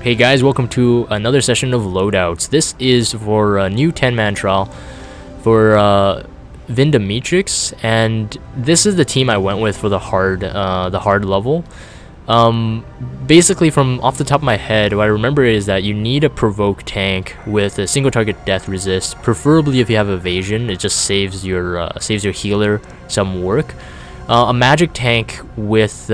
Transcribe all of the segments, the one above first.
Hey guys, welcome to another session of Loadouts. This is for a new 10-man trial for Vindemiatrix, and this is the team I went with for the hard level. Basically, from off the top of my head, what I remember is that you need a provoke tank with a single target death resist. Preferably, if you have evasion, it just saves your healer some work. A magic tank with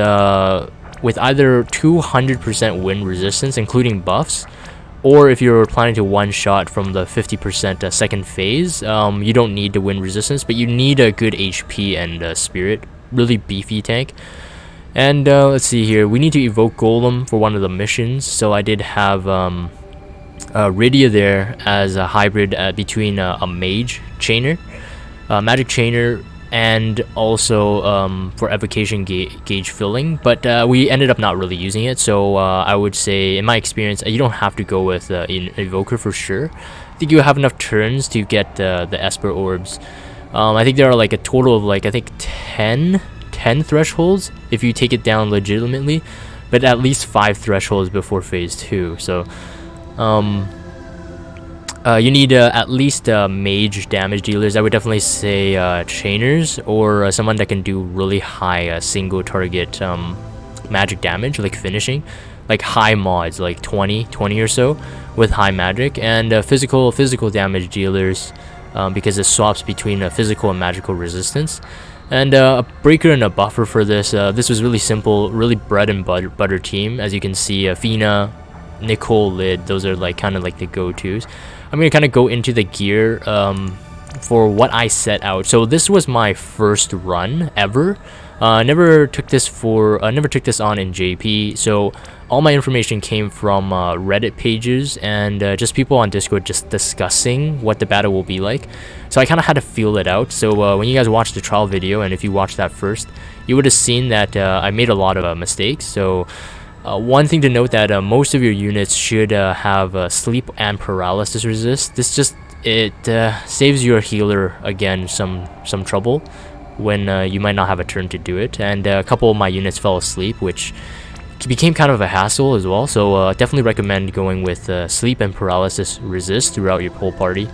either 200% wind resistance, including buffs, or if you're planning to one-shot from the 50% second phase, you don't need the wind resistance, but you need a good HP and spirit. Really beefy tank. And let's see here, we need to evoke Golem for one of the missions, so I did have Rydia there as a hybrid between a mage chainer, magic chainer, and also for evocation gauge filling, but we ended up not really using it. So I would say, in my experience, you don't have to go with an evoker for sure. I think you have enough turns to get the Esper orbs. I think there are like a total of like, I think 10 thresholds if you take it down legitimately, but at least 5 thresholds before phase 2. So you need at least mage damage dealers. I would definitely say chainers, or someone that can do really high single target magic damage, like finishing, like high mods, like 20 or so with high magic, and physical damage dealers, because it swaps between physical and magical resistance. And a breaker and a buffer for this. This was really simple, really bread and butter team. As you can see, Fina, Nicole, Lid, those are like kind of like the go-tos. I'm gonna kind of go into the gear for what I set out. So this was my first run ever. I never took this on in JP. So all my information came from Reddit pages and just people on Discord just discussing what the battle will be like. So I kind of had to feel it out. So when you guys watch the trial video, and if you watched that first, you would have seen that I made a lot of mistakes. So one thing to note, that most of your units should have sleep and paralysis resist. This just saves your healer again some trouble when you might not have a turn to do it. And a couple of my units fell asleep, which became kind of a hassle as well. So definitely recommend going with sleep and paralysis resist throughout your whole party.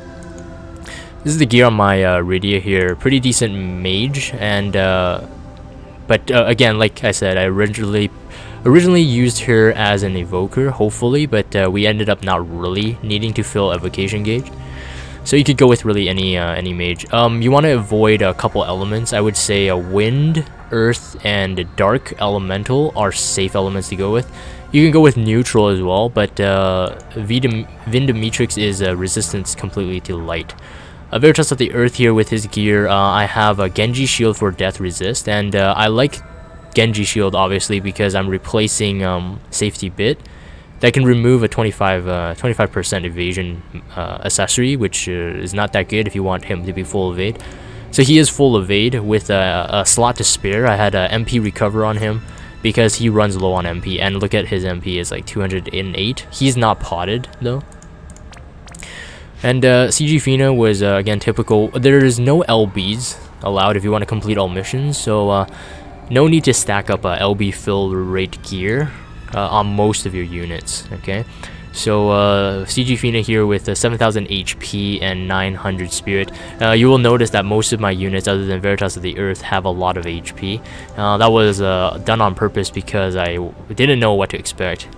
This is the gear on my Rydia here. Pretty decent mage, and but again, like I said, I originally used her as an evoker, hopefully, but we ended up not really needing to fill evocation gauge. So you could go with really any mage. You want to avoid a couple elements. I would say a wind, earth, and dark elemental are safe elements to go with. You can go with neutral as well, but Vindemiatrix is resistance completely to light. Veritas of the Earth here with his gear. I have a Genji shield for death resist, and I like Genji shield obviously because I'm replacing safety bit that can remove a 25% evasion accessory, which is not that good if you want him to be full evade. So he is full evade with a slot to spare. I had a MP recover on him because he runs low on MP, and look at his MP is like 208. He's not potted though. And CG Fina was again typical. There is no LBs allowed if you want to complete all missions, so no need to stack up LB fill rate gear on most of your units. Okay, so CG Fina here with 7,000 HP and 900 spirit. You will notice that most of my units, other than Veritas of the Earth, have a lot of HP. That was done on purpose because I didn't know what to expect.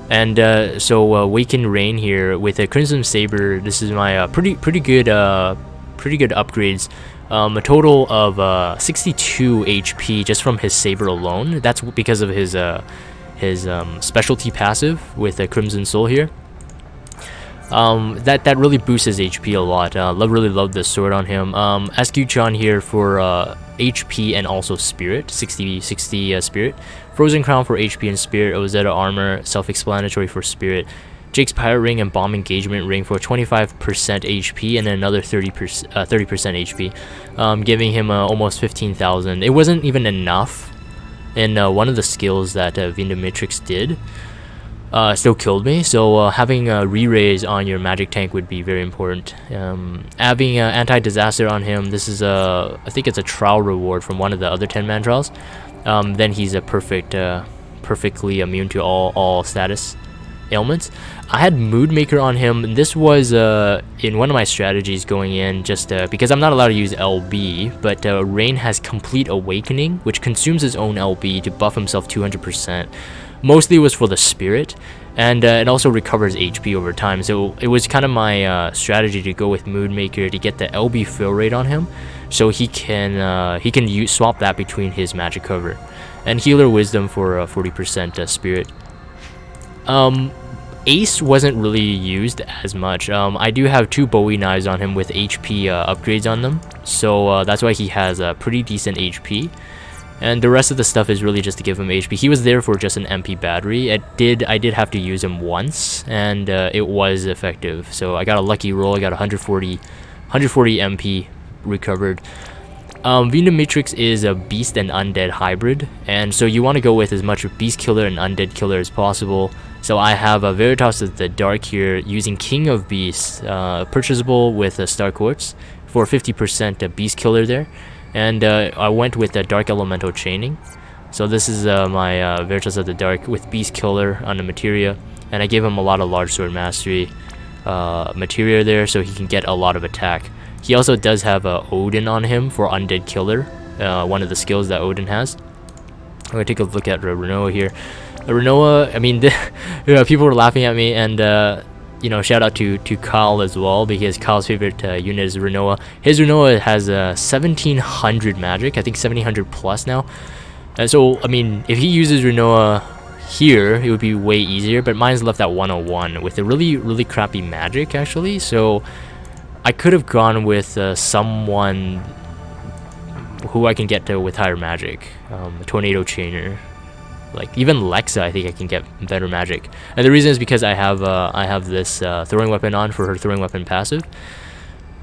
And so Waken Rain here with a Crimson Saber. This is my pretty good upgrades. A total of 62 HP just from his saber alone. That's because of his specialty passive with a Crimson Soul here. That really boosts his HP a lot. Really love this sword on him. SQ-chan here for HP and also spirit, 60 spirit. Frozen Crown for HP and spirit. Ozetta armor, self-explanatory for spirit. Jake's Pirate Ring and Bomb Engagement Ring for 25% HP and another 30% HP, giving him almost 15,000. It wasn't even enough in one of the skills that Vindemiatrix did. Still killed me, so having re-raise on your magic tank would be very important. Having anti-disaster on him, this is I think it's a trial reward from one of the other 10-man trials. Then he's a perfect perfectly immune to all status ailments. I had Mood Maker on him. This was in one of my strategies going in, just because I'm not allowed to use LB, but Rain has Complete Awakening, which consumes his own LB to buff himself 200%. Mostly it was for the spirit, and it also recovers HP over time, so it was kind of my strategy to go with Mood Maker to get the LB fill rate on him, so he can swap that between his magic cover, and Healer Wisdom for 40% spirit. Ace wasn't really used as much. I do have 2 Bowie knives on him with HP upgrades on them, so that's why he has a pretty decent HP. And the rest of the stuff is really just to give him HP. He was there for just an MP battery. I did have to use him once, and it was effective. So I got a lucky roll. I got 140 MP recovered. Vindemiatrix is a beast and undead hybrid, and so you want to go with as much beast killer and undead killer as possible. So I have a Veritas of the Dark here using King of Beasts, purchasable with a Star Quartz for 50% beast killer there. And I went with the Dark Elemental Chaining. So this is my Veritas of the Dark with Beast Killer on the materia. And I gave him a lot of Large Sword Mastery materia there, so he can get a lot of attack. He also does have Odin on him for Undead Killer, one of the skills that Odin has. I'm going to take a look at Renoa here. Renoa, I mean, people were laughing at me, and you know, shout out to Kyle as well, because Kyle's favorite unit is Renoa. His Renoa has 1700 magic, I think 1700 plus now. And so, I mean, if he uses Renoa here, it would be way easier, but mine's left at 101 with a really crappy magic, actually. So I could have gone with someone who I can get to with higher magic, a Tornado Chainer. Like even Lexa, I think I can get better magic, and the reason is because I have this throwing weapon on for her throwing weapon passive.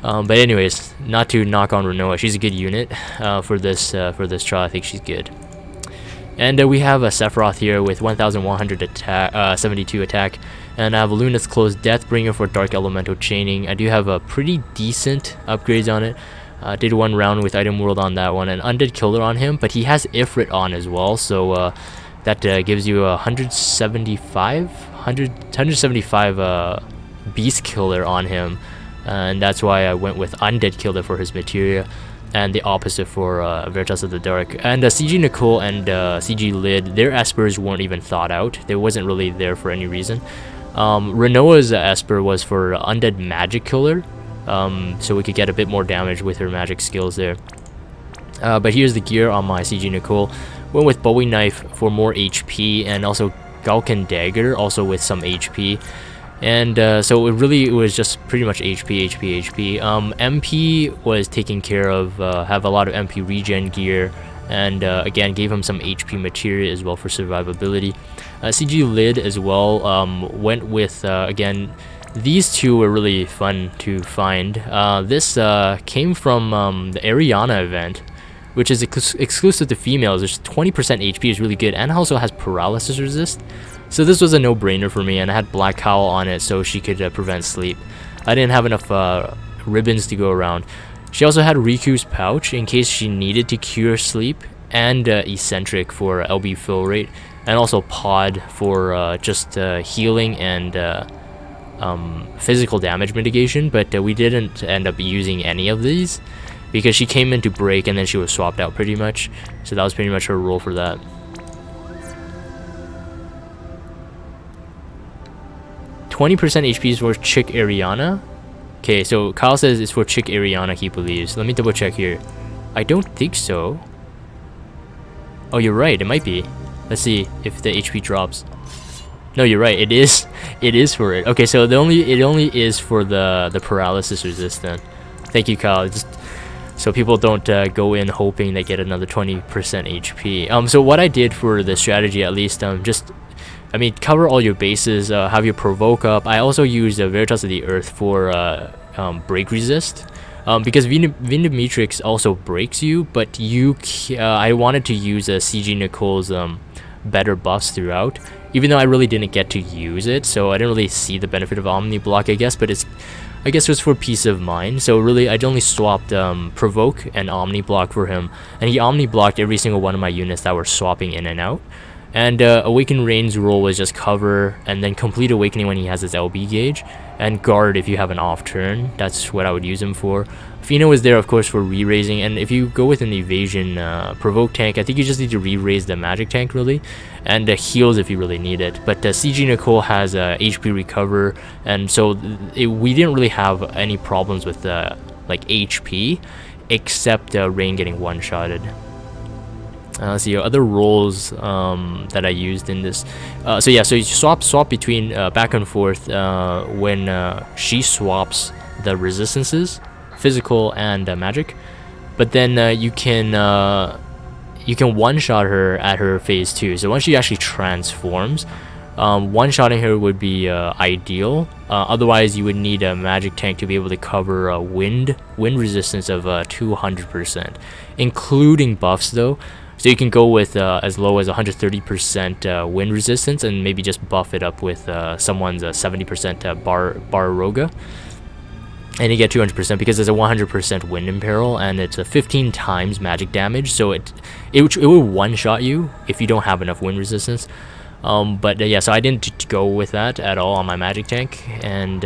But anyways, not to knock on Renoa, she's a good unit for this trial. I think she's good. And we have a Sephiroth here with 1100 attack, 72 attack, and I have Luna's Close Deathbringer for Dark Elemental Chaining. I do have a pretty decent upgrades on it. Did one round with Item World on that one, and Undead Killer on him, but he has Ifrit on as well, so that gives you 175 Beast Killer on him, and that's why I went with Undead Killer for his materia, and the opposite for Veritas of the Dark. And CG Nicole and CG Lid, their Espers weren't even thought out. They wasn't really there for any reason. Renoa's Esper was for Undead Magic Killer, so we could get a bit more damage with her magic skills there. But here's the gear on my CG Nicole. Went with Bowie Knife for more HP, and also Galkan Dagger also with some HP. And so it was just pretty much HP. MP was taken care of, have a lot of MP regen gear, and again gave him some HP materia as well for survivability. CG Lid as well, went with again, these two were really fun to find. This came from the Ariana event, which is exclusive to females. There's 20% HP is really good, and also has paralysis resist. So this was a no-brainer for me, and I had Black Cowl on it so she could prevent sleep. I didn't have enough ribbons to go around. She also had Riku's Pouch in case she needed to cure sleep, and Eccentric for LB fill rate, and also Pod for just healing and physical damage mitigation, but we didn't end up using any of these, because she came in to break and then she was swapped out pretty much. So that was pretty much her role for that. $20% HP is for Chick Ariana. Okay, so Kyle says it's for Chick Ariana, he believes. Let me double check here. I don't think so. Oh, you're right, it might be. Let's see if the HP drops. No, you're right, it is for it. Okay, so it only is for the paralysis resistant. Thank you, Kyle. Just so people don't go in hoping they get another 20% HP. So what I did for the strategy, at least, I mean, cover all your bases, have your provoke up. I also used Veritas of the Earth for break resist, because Vindemiatrix also breaks you, but I wanted to use CG Nicole's better buffs throughout, even though I really didn't get to use it, so I didn't really see the benefit of Omni Block, I guess, but I guess it was for peace of mind. So really, I only swapped Provoke and Omni Block for him, and he Omni Blocked every single one of my units that were swapping in and out. And Awaken Rain's role was just cover and then complete Awakening when he has his LB gauge, and guard if you have an off turn. That's what I would use him for. Fino is there, of course, for re-raising, and if you go with an evasion provoke tank, I think you just need to re-raise the magic tank really, and heals if you really need it. But CG Nicole has HP recover, and so we didn't really have any problems with like HP, except Rain getting one-shotted. Let's see other roles that I used in this. So yeah, so you swap between back and forth when she swaps the resistances, physical and magic, but then you can one-shot her at her phase 2. So once she actually transforms, one-shotting her would be ideal. Otherwise, you would need a magic tank to be able to cover wind resistance of 200%, including buffs though. So you can go with as low as 130% wind resistance, and maybe just buff it up with someone's 70% bar roga, and you get 200% because it's a 100% wind imperil, and it's a 15 times magic damage. So it will one-shot you if you don't have enough wind resistance. But yeah, so I didn't go with that at all on my magic tank, and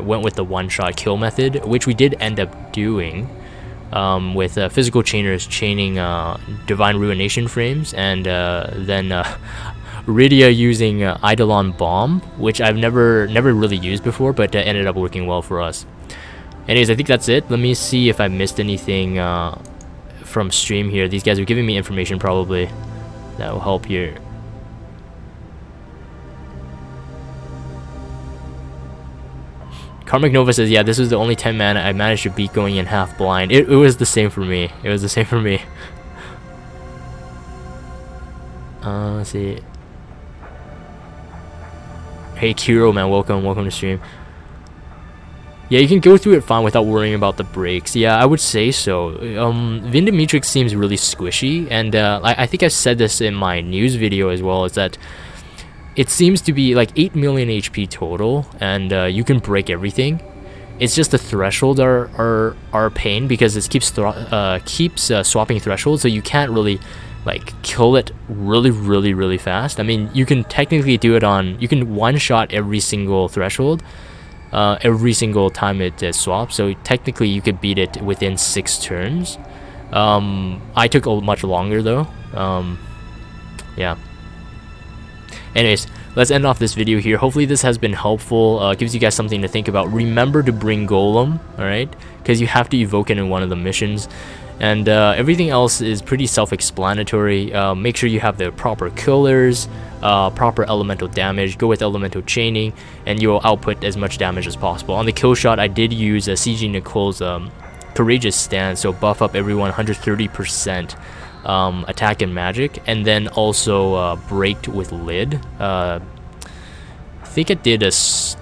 went with the one-shot kill method, which we did end up doing. With physical chainers chaining Divine Ruination frames, and then Rydia using Eidolon Bomb, which I've never really used before, but ended up working well for us. Anyways, I think that's it. Let me see if I missed anything from stream here. These guys are giving me information probably that will help here. Karmic Nova says, yeah, this was the only 10 mana I managed to beat going in half blind. It was the same for me. It was the same for me. Let's see. Hey Kiro, man, welcome to stream. Yeah, you can go through it fine without worrying about the breaks. Yeah, I would say so. Vindemiatrix seems really squishy, and I think I said this in my news video as well, is that it seems to be like 8 million HP total, and you can break everything. It's just the thresholds are a pain, because it keeps swapping thresholds, so you can't really like kill it really fast. I mean, you can technically do it on, you can one-shot every single threshold every single time it swaps, so technically you could beat it within 6 turns. I took much longer though. Yeah. Anyways, let's end off this video here. Hopefully this has been helpful, gives you guys something to think about. Remember to bring Golem, alright? Because you have to evoke it in one of the missions. And everything else is pretty self-explanatory. Make sure you have the proper killers, proper elemental damage, go with elemental chaining, and you will output as much damage as possible. On the kill shot, I did use CG Nicole's Courageous Stance, so buff up everyone 130%. Attack and magic, and then also braked with lid. I think it did a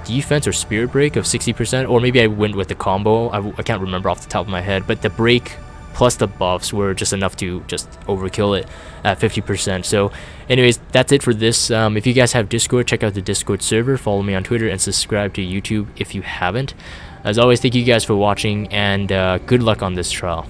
defense or spirit break of 60%, or maybe I went with the combo. I can't remember off the top of my head, but the break plus the buffs were just enough to just overkill it at 50%. So anyways, that's it for this. If you guys have Discord, check out the Discord server, follow me on Twitter, and subscribe to YouTube if you haven't. As always, thank you guys for watching, and good luck on this trial.